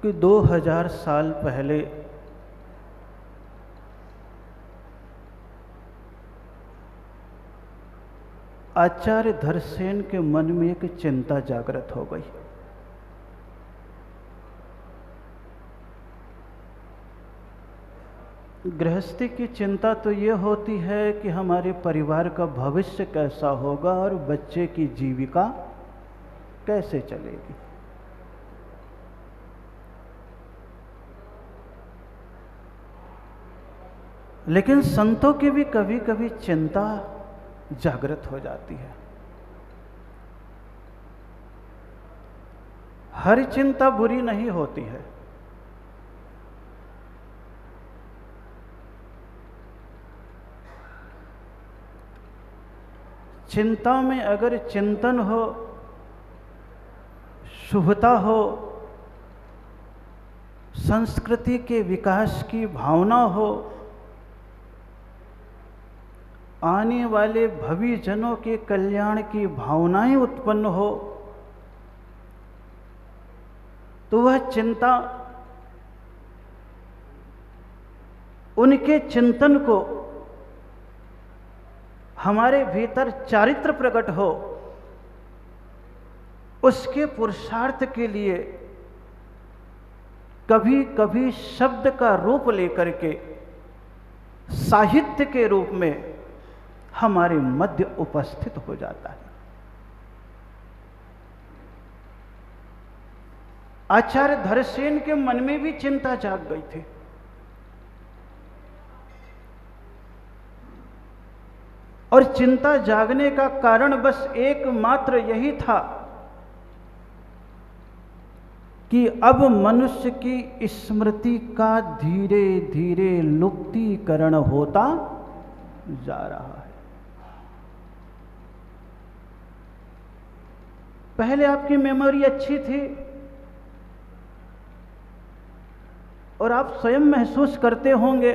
कि 2000 साल पहले आचार्य धरसेन के मन में एक चिंता जागृत हो गई। गृहस्थी की चिंता तो ये होती है कि हमारे परिवार का भविष्य कैसा होगा और बच्चे की जीविका कैसे चलेगी। लेकिन संतों की भी कभी कभी चिंता जागृत हो जाती है। हर चिंता बुरी नहीं होती है। चिंता में अगर चिंतन हो, शुभता हो, संस्कृति के विकास की भावना हो, आने वाले भवी जनों के कल्याण की भावनाएं उत्पन्न हो, तो वह चिंता उनके चिंतन को हमारे भीतर चारित्र प्रकट हो, उसके पुरुषार्थ के लिए कभी कभी शब्द का रूप लेकर के साहित्य के रूप में हमारे मध्य उपस्थित हो जाता है। आचार्य धरसेन के मन में भी चिंता जाग गई थी। और चिंता जागने का कारण बस एकमात्र यही था कि अब मनुष्य की स्मृति का धीरे धीरे लुप्तीकरण होता जा रहा है। पहले आपकी मेमोरी अच्छी थी और आप स्वयं महसूस करते होंगे,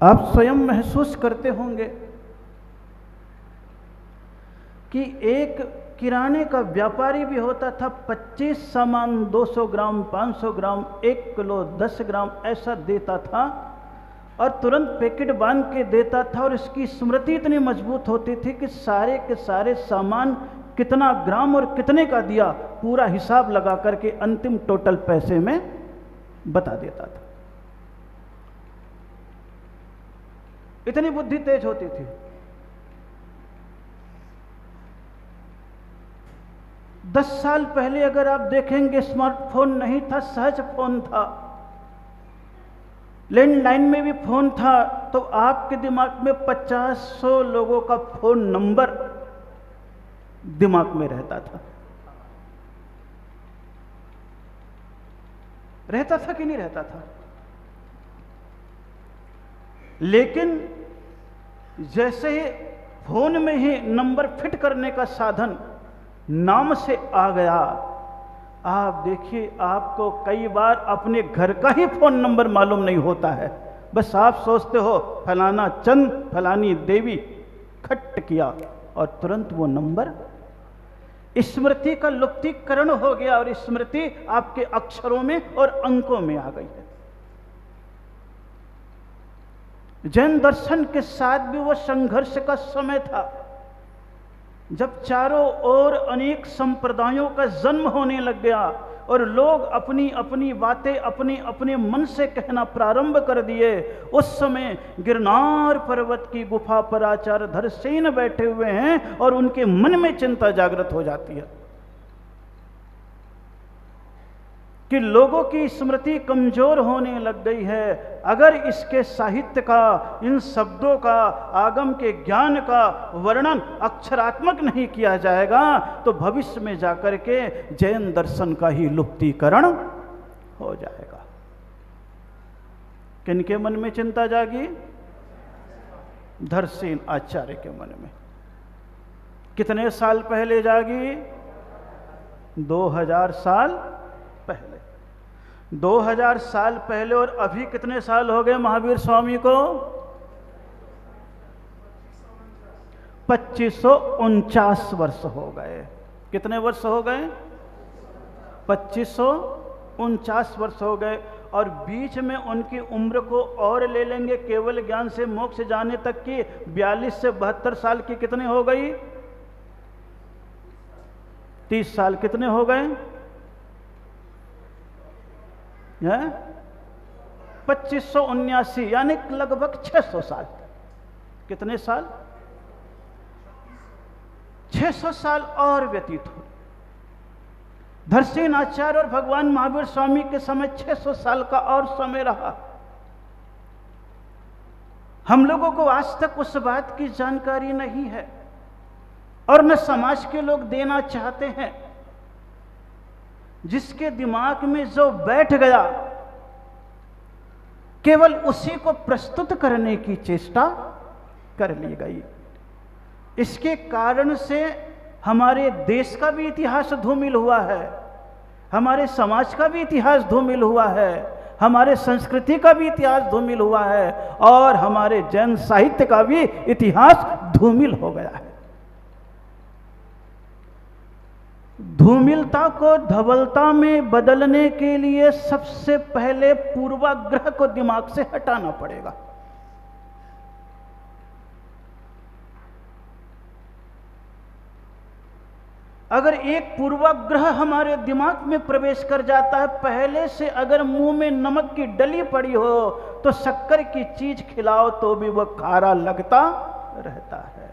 आप स्वयं महसूस करते होंगे कि एक किराने का व्यापारी भी होता था, 25 सामान 200 ग्राम, 500 ग्राम, 1 किलो, 10 ग्राम ऐसा देता था और तुरंत पैकेट बांध के देता था। और इसकी स्मृति इतनी मजबूत होती थी कि सारे के सारे सामान कितना ग्राम और कितने का दिया पूरा हिसाब लगा करके अंतिम टोटल पैसे में बता देता था। इतनी बुद्धि तेज होती थी। दस साल पहले अगर आप देखेंगे, स्मार्टफोन नहीं था, सहज फोन था, लैंडलाइन में भी फोन था, तो आपके दिमाग में 50-100 लोगों का फोन नंबर दिमाग में रहता था। रहता था कि नहीं रहता था? लेकिन जैसे ही फोन में ही नंबर फिट करने का साधन नाम से आ गया, आप देखिए आपको कई बार अपने घर का ही फोन नंबर मालूम नहीं होता है। बस आप सोचते हो फलाना चंद, फलानी देवी, खट किया और तुरंत वो नंबर। स्मृति का लुप्तीकरण हो गया और स्मृति आपके अक्षरों में और अंकों में आ गई है। जैन दर्शन के साथ भी वो संघर्ष का समय था, जब चारों ओर अनेक संप्रदायों का जन्म होने लग गया और लोग अपनी अपनी बातें अपने अपने मन से कहना प्रारंभ कर दिए। उस समय गिरनार पर्वत की गुफा पर आचार्य धरसेन बैठे हुए हैं और उनके मन में चिंता जागृत हो जाती है कि लोगों की स्मृति कमजोर होने लग गई है। अगर इसके साहित्य का, इन शब्दों का, आगम के ज्ञान का वर्णन अक्षरात्मक नहीं किया जाएगा तो भविष्य में जाकर के जैन दर्शन का ही लुप्तीकरण हो जाएगा। किनके मन में चिंता जागी? धरसेन आचार्य के मन में। कितने साल पहले जागी? 2000 साल पहले। 2000 साल पहले। और अभी कितने साल हो गए महावीर स्वामी को? 2549 वर्ष हो गए। कितने वर्ष हो गए? 2549 वर्ष हो गए, और बीच में उनकी उम्र को और ले लेंगे केवल ज्ञान से मोक्ष जाने तक की, 42 से 72 साल की कितनी हो गई? 30 साल कितने हो गए? 2579, यानी लगभग 600 साल। कितने साल? 600 साल और व्यतीत हो। धरसेन आचार्य और भगवान महावीर स्वामी के समय 600 साल का और समय रहा। हम लोगों को आज तक उस बात की जानकारी नहीं है, और न समाज के लोग देना चाहते हैं। जिसके दिमाग में जो बैठ गया, केवल उसी को प्रस्तुत करने की चेष्टा कर ली गई। इसके कारण से हमारे देश का भी इतिहास धूमिल हुआ है, हमारे समाज का भी इतिहास धूमिल हुआ है, हमारे संस्कृति का भी इतिहास धूमिल हुआ है, और हमारे जैन साहित्य का भी इतिहास धूमिल हो गया है। धूमिलता को धवलता में बदलने के लिए सबसे पहले पूर्वाग्रह को दिमाग से हटाना पड़ेगा। अगर एक पूर्वाग्रह हमारे दिमाग में प्रवेश कर जाता है, पहले से अगर मुंह में नमक की डली पड़ी हो तो शक्कर की चीज खिलाओ तो भी वह खारा लगता रहता है।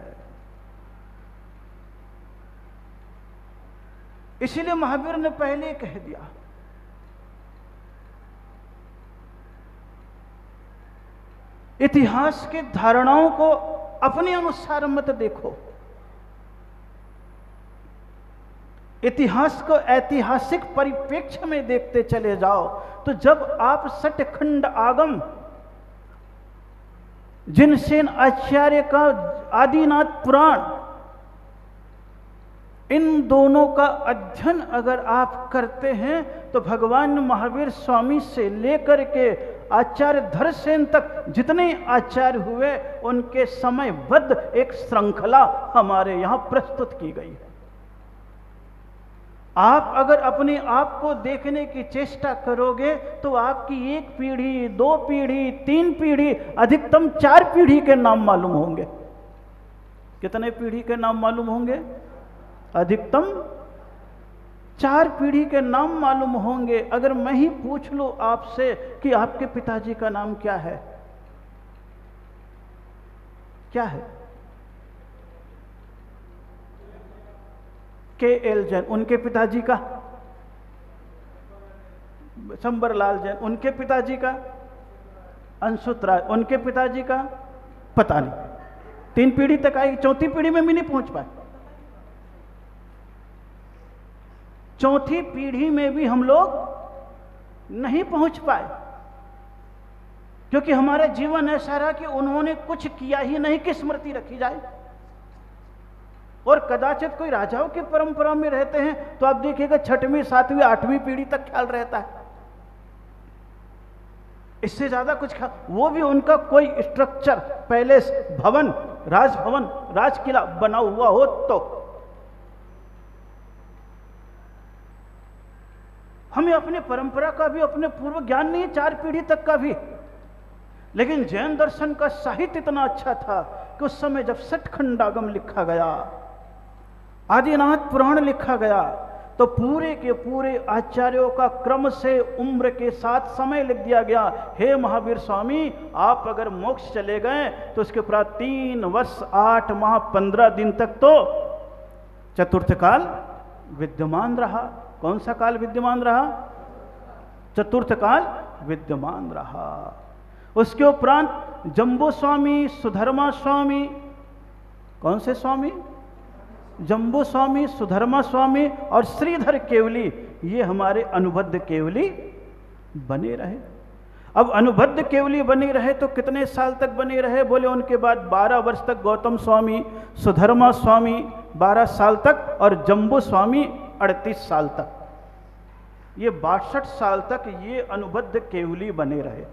इसीलिए महावीर ने पहले कह दिया, इतिहास की धारणाओं को अपने अनुसार मत देखो, इतिहास को ऐतिहासिक परिप्रेक्ष्य में देखते चले जाओ। तो जब आप सटखंड आगम, जिनसेन आचार्य का आदिनाथ पुराण, इन दोनों का अध्ययन अगर आप करते हैं तो भगवान महावीर स्वामी से लेकर के आचार्य धरसेन तक जितने आचार्य हुए, उनके समयबद्ध एक श्रृंखला हमारे यहां प्रस्तुत की गई है। आप अगर अपने आप को देखने की चेष्टा करोगे तो आपकी 1 पीढ़ी, 2 पीढ़ी, 3 पीढ़ी, अधिकतम 4 पीढ़ी के नाम मालूम होंगे। कितने पीढ़ी के नाम मालूम होंगे? अधिकतम 4 पीढ़ी के नाम मालूम होंगे। अगर मैं ही पूछ लूं आपसे कि आपके पिताजी का नाम क्या है, क्या है? KL जैन। उनके पिताजी का? शंबरलाल जैन। उनके पिताजी का? अंशुत राय। उनके पिताजी का? पता नहीं। 3 पीढ़ी तक आई, 4थी पीढ़ी में भी नहीं पहुंच पाए। 4थी पीढ़ी में भी हम लोग नहीं पहुंच पाए, क्योंकि हमारा जीवन ऐसा रहा कि उन्होंने कुछ किया ही नहीं कि स्मृति रखी जाए। और कदाचित कोई राजाओं की परंपरा में रहते हैं तो आप देखिएगा 6वीं, 7वीं, 8वीं पीढ़ी तक ख्याल रहता है। इससे ज्यादा कुछ वो भी उनका कोई स्ट्रक्चर, पैलेस, भवन, राजभवन, राजकिला बना हुआ हो तो। हमें अपने परंपरा का भी, अपने पूर्व ज्ञान नहीं, 4 पीढ़ी तक का भी। लेकिन जैन दर्शन का साहित्य इतना अच्छा था कि उस समय जब सटखंडागम लिखा गया, आदिनाथ पुराण लिखा गया, तो पूरे के पूरे आचार्यों का क्रम से उम्र के साथ समय लिख दिया गया। हे महावीर स्वामी, आप अगर मोक्ष चले गए तो उसके उपरांत 3 वर्ष 8 माह 15 दिन तक तो चतुर्थ काल विद्यमान रहा। कौन सा काल विद्यमान रहा? चतुर्थ काल विद्यमान रहा। उसके उपरांत जम्बू स्वामी, सुधर्मा स्वामी, कौन से स्वामी? जम्बू स्वामी, सुधर्मा स्वामी और श्रीधर केवली, ये हमारे अनुबद्ध केवली बने रहे। अब अनुबद्ध केवली बने रहे तो कितने साल तक बने रहे? बोले उनके बाद 12 वर्ष तक गौतम स्वामी, सुधर्मा स्वामी 12 साल तक और जम्बू स्वामी 38 साल तक। ये 62 साल तक ये अनुबद्ध केवली बने रहे।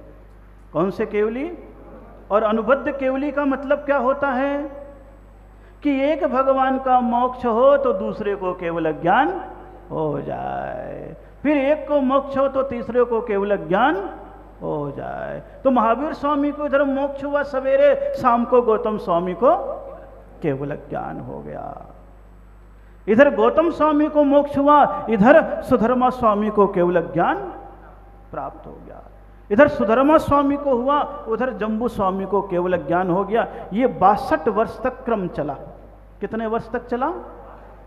कौन से केवली? और अनुबद्ध केवली का मतलब क्या होता है कि एक भगवान का मोक्ष हो तो दूसरे को केवल ज्ञान हो जाए, फिर एक को मोक्ष हो तो तीसरे को केवल ज्ञान हो जाए। तो महावीर स्वामी को इधर मोक्ष हुआ सवेरे, शाम को गौतम स्वामी को केवल ज्ञान हो गया। इधर गौतम स्वामी को मोक्ष हुआ, इधर सुधर्मा स्वामी को केवल ज्ञान प्राप्त हो गया। इधर सुधर्मा स्वामी को हुआ, उधर जम्बू स्वामी को केवल ज्ञान हो गया। ये 62 वर्ष तक क्रम चला। कितने वर्ष तक चला?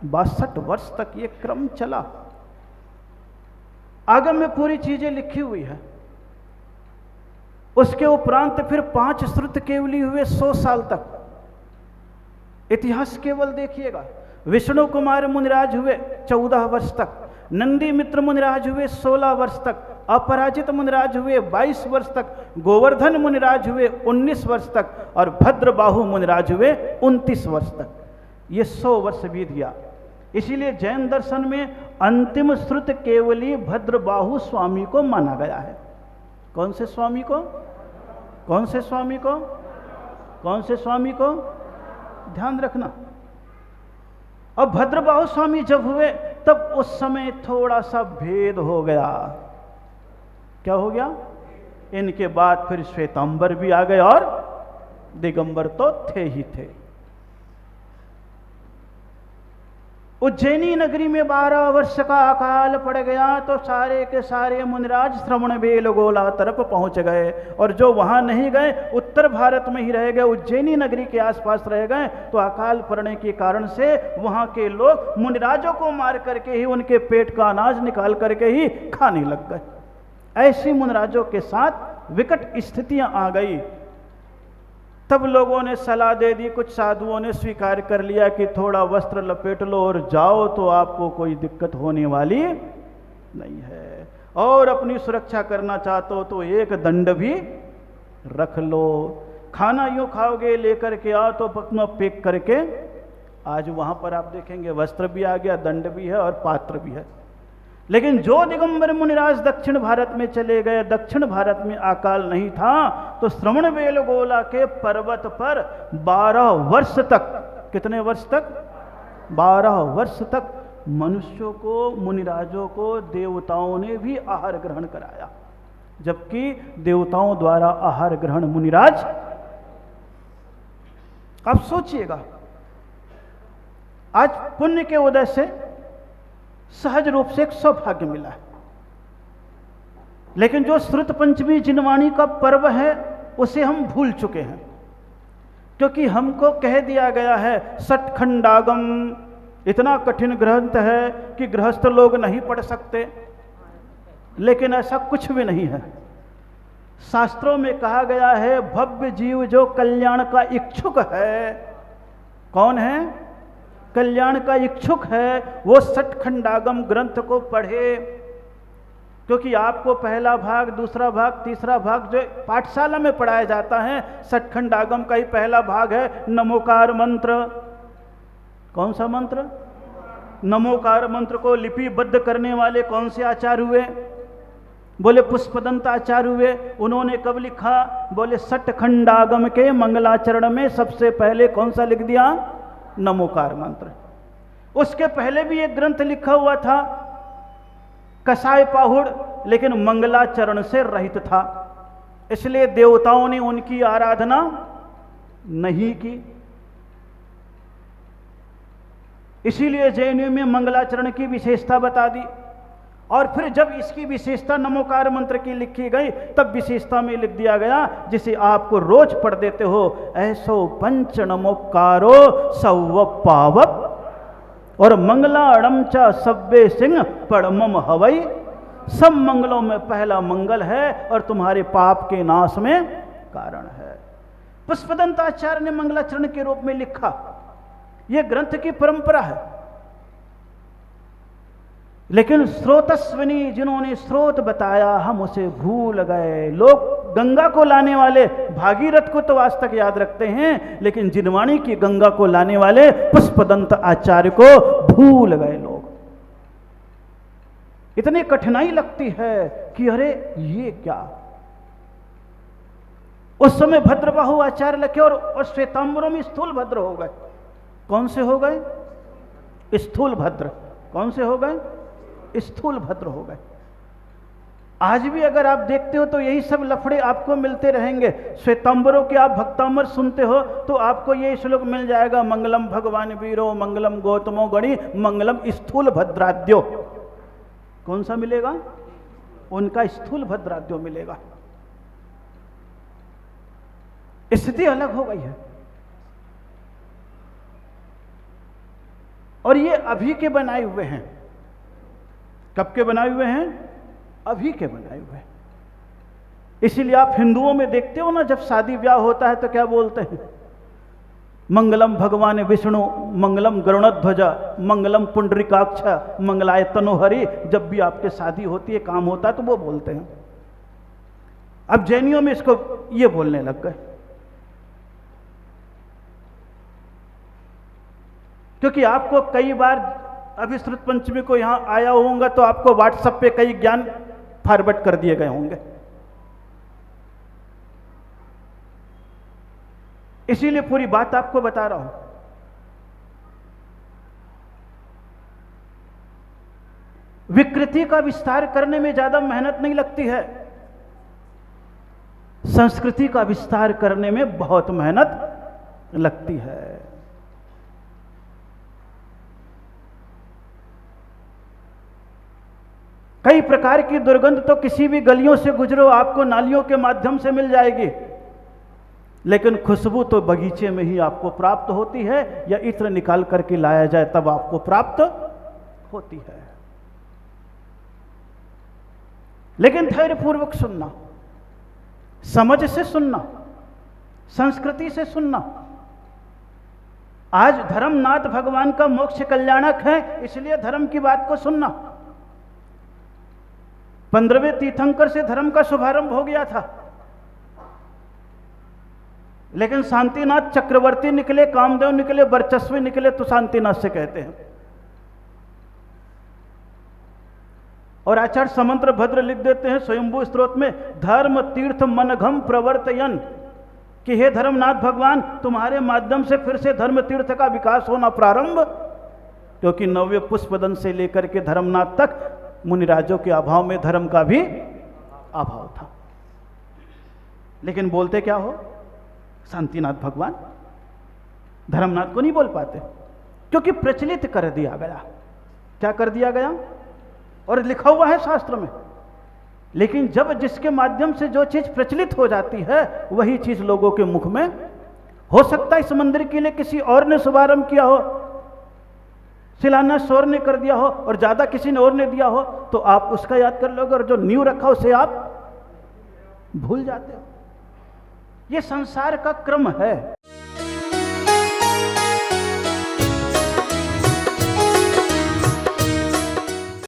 62 वर्ष तक ये क्रम चला। आगम में पूरी चीजें लिखी हुई है। उसके उपरांत फिर 5 श्रुत केवली हुए 100 साल तक। इतिहास केवल देखिएगा। विष्णु कुमार मुनिराज हुए 14 वर्ष तक, नंदी मित्र मुनिराज हुए 16 वर्ष तक, अपराजित मुनिराज हुए 22 वर्ष तक, गोवर्धन मुनिराज हुए 19 वर्ष तक और भद्रबाहु मुनिराज हुए 29 वर्ष तक। ये 100 वर्ष बीत गया। इसीलिए जैन दर्शन में अंतिम श्रुत केवली भद्रबाहु स्वामी को माना गया है। कौन से स्वामी को? कौन से स्वामी को? कौन से स्वामी को? ध्यान रखना। अब भद्रबाहु स्वामी जब हुए तब उस समय थोड़ा सा भेद हो गया। क्या हो गया? इनके बाद फिर श्वेतांबर भी आ गए और दिगंबर तो थे ही थे। उज्जैनी नगरी में 12 वर्ष का अकाल पड़ गया तो सारे के सारे मुनिराज श्रवण बेलगोला तरफ पहुंच गए, और जो वहां नहीं गए उत्तर भारत में ही रह गए, उज्जैनी नगरी के आसपास रह गए। तो अकाल पड़ने के कारण से वहां के लोग मुनिराजों को मार करके ही उनके पेट का अनाज निकाल करके ही खाने लग गए। ऐसी मुनिराजों के साथ विकट स्थितियां आ गई। तब लोगों ने सलाह दे दी, कुछ साधुओं ने स्वीकार कर लिया कि थोड़ा वस्त्र लपेट लो और जाओ तो आपको कोई दिक्कत होने वाली नहीं है, और अपनी सुरक्षा करना चाहते हो तो एक दंड भी रख लो। खाना यूँ खाओगे लेकर के आओ तो अपना पैक करके। आज वहाँ पर आप देखेंगे वस्त्र भी आ गया, दंड भी है और पात्र भी है। लेकिन जो दिगंबर मुनिराज दक्षिण भारत में चले गए, दक्षिण भारत में अकाल नहीं था, तो श्रवण बेलगोला के पर्वत पर 12 वर्ष तक, कितने वर्ष तक? 12 वर्ष तक मनुष्यों को, मुनिराजों को देवताओं ने भी आहार ग्रहण कराया, जबकि देवताओं द्वारा आहार ग्रहण मुनिराज। आप सोचिएगा, आज पुण्य के उदय से सहज रूप से एक सौभाग्य मिला है, लेकिन जो श्रुत पंचमी जिनवाणी का पर्व है उसे हम भूल चुके हैं, क्योंकि हमको कह दिया गया है सठखंडागम इतना कठिन ग्रंथ है कि गृहस्थ लोग नहीं पढ़ सकते। लेकिन ऐसा कुछ भी नहीं है। शास्त्रों में कहा गया है भव्य जीव जो कल्याण का इच्छुक है, कौन है? कल्याण का इच्छुक है, वो सठखंडागम ग्रंथ को पढ़े। क्योंकि आपको पहला भाग, दूसरा भाग, तीसरा भाग जो पाठशाला में पढ़ाया जाता है, सठखंडागम का ही पहला भाग है नमोकार मंत्र। कौन सा मंत्र? नमोकार मंत्र को लिपिबद्ध करने वाले कौन से आचार्य हुए? बोले पुष्पदंत आचार्य हुए। उन्होंने कब लिखा? बोले सठखंडागम के मंगलाचरण में सबसे पहले कौन सा लिख दिया? नमोकार मंत्र। उसके पहले भी एक ग्रंथ लिखा हुआ था कसाय पाहुड़, लेकिन मंगलाचरण से रहित था, इसलिए देवताओं ने उनकी आराधना नहीं की। इसीलिए जैनियों में मंगलाचरण की विशेषता बता दी। और फिर जब इसकी विशेषता नमोकार मंत्र की लिखी गई, तब विशेषता में लिख दिया गया, जिसे आपको रोज पढ़ देते हो, ऐसो पंच नमोकारो सव पावक और मंगलाड़म च सव्वे सिंह पड़मम हवई। सब मंगलों में पहला मंगल है और तुम्हारे पाप के नाश में कारण है। पुष्पदंत आचार्य ने मंगलाचरण के रूप में लिखा। यह ग्रंथ की परंपरा है। लेकिन स्रोतस्विनी, जिन्होंने स्रोत बताया, हम उसे भूल गए। लोग गंगा को लाने वाले भागीरथ को तो आज तक याद रखते हैं, लेकिन जिनवाणी की गंगा को लाने वाले पुष्पदंत आचार्य को भूल गए लोग। इतनी कठिनाई लगती है कि अरे ये क्या। उस समय भद्रबाहु आचार्य लिखे और श्वेतांबरों में स्थूल भद्र हो गए। कौन से हो गए? स्थूल भद्र। कौन से हो गए? स्थूल भद्र हो गए। आज भी अगर आप देखते हो तो यही सब लफड़े आपको मिलते रहेंगे। श्वेतांबरों के आप भक्तामर सुनते हो तो आपको ये श्लोक मिल जाएगा, मंगलम भगवान वीरो, मंगलम गौतमो गणी, मंगलम स्थूल भद्राद्यो। कौन सा मिलेगा? उनका स्थूल भद्राद्यो मिलेगा। स्थिति अलग हो गई है। और ये अभी के बनाए हुए हैं। कब के बनाए हुए हैं? अभी के बनाए हुए हैं। इसीलिए आप हिंदुओं में देखते हो ना, जब शादी ब्याह होता है तो क्या बोलते हैं? मंगलम भगवान विष्णु, मंगलम गरुणध्वज, मंगलम पुंडरीकाक्ष, मंगलाय तनोहरि। जब भी आपके शादी होती है, काम होता है, तो वो बोलते हैं। अब जैनियों में इसको ये बोलने लग गए, क्योंकि आपको कई बार अभी श्रुत पंचमी को यहां आया होगा तो आपको व्हाट्सएप पे कई ज्ञान फॉरवर्ड कर दिए गए होंगे। इसीलिए पूरी बात आपको बता रहा हूं। विकृति का विस्तार करने में ज्यादा मेहनत नहीं लगती है, संस्कृति का विस्तार करने में बहुत मेहनत लगती है। कई प्रकार की दुर्गंध तो किसी भी गलियों से गुजरो आपको नालियों के माध्यम से मिल जाएगी, लेकिन खुशबू तो बगीचे में ही आपको प्राप्त होती है, या इत्र निकाल करके लाया जाए तब आपको प्राप्त होती है। लेकिन धैर्यपूर्वक सुनना, समझ से सुनना, संस्कृति से सुनना। आज धर्मनाथ भगवान का मोक्ष कल्याणक है, इसलिए धर्म की बात को सुनना। 15वें तीर्थंकर से धर्म का शुभारंभ हो गया था, लेकिन शांतिनाथ चक्रवर्ती निकले, कामदेव निकले, वर्चस्वी निकले, तो शांतिनाथ से कहते हैं। और आचार्य समंत्र भद्र लिख देते हैं स्वयंभू स्तोत्र में, धर्म तीर्थ मनघम प्रवर्तयन, कि हे धर्मनाथ भगवान, तुम्हारे माध्यम से फिर से धर्म तीर्थ का विकास होना प्रारंभ, क्योंकि नव्य पुष्पदन से लेकर के धर्मनाथ तक मुनिराजों के अभाव में धर्म का भी अभाव था। लेकिन बोलते क्या हो? शांतिनाथ भगवान। धर्मनाथ को नहीं बोल पाते, क्योंकि प्रचलित कर दिया गया। क्या कर दिया गया? और लिखा हुआ है शास्त्र में। लेकिन जब जिसके माध्यम से जो चीज प्रचलित हो जाती है, वही चीज लोगों के मुख में, हो सकता है इस मंदिर के लिए किसी और ने शुभारंभ किया हो, शिलान्यास और ने कर दिया हो, और ज्यादा किसी ने और ने दिया हो, तो आप उसका याद कर लोगे, और जो नींव रखा उसे आप भूल जाते हो। ये संसार का क्रम है।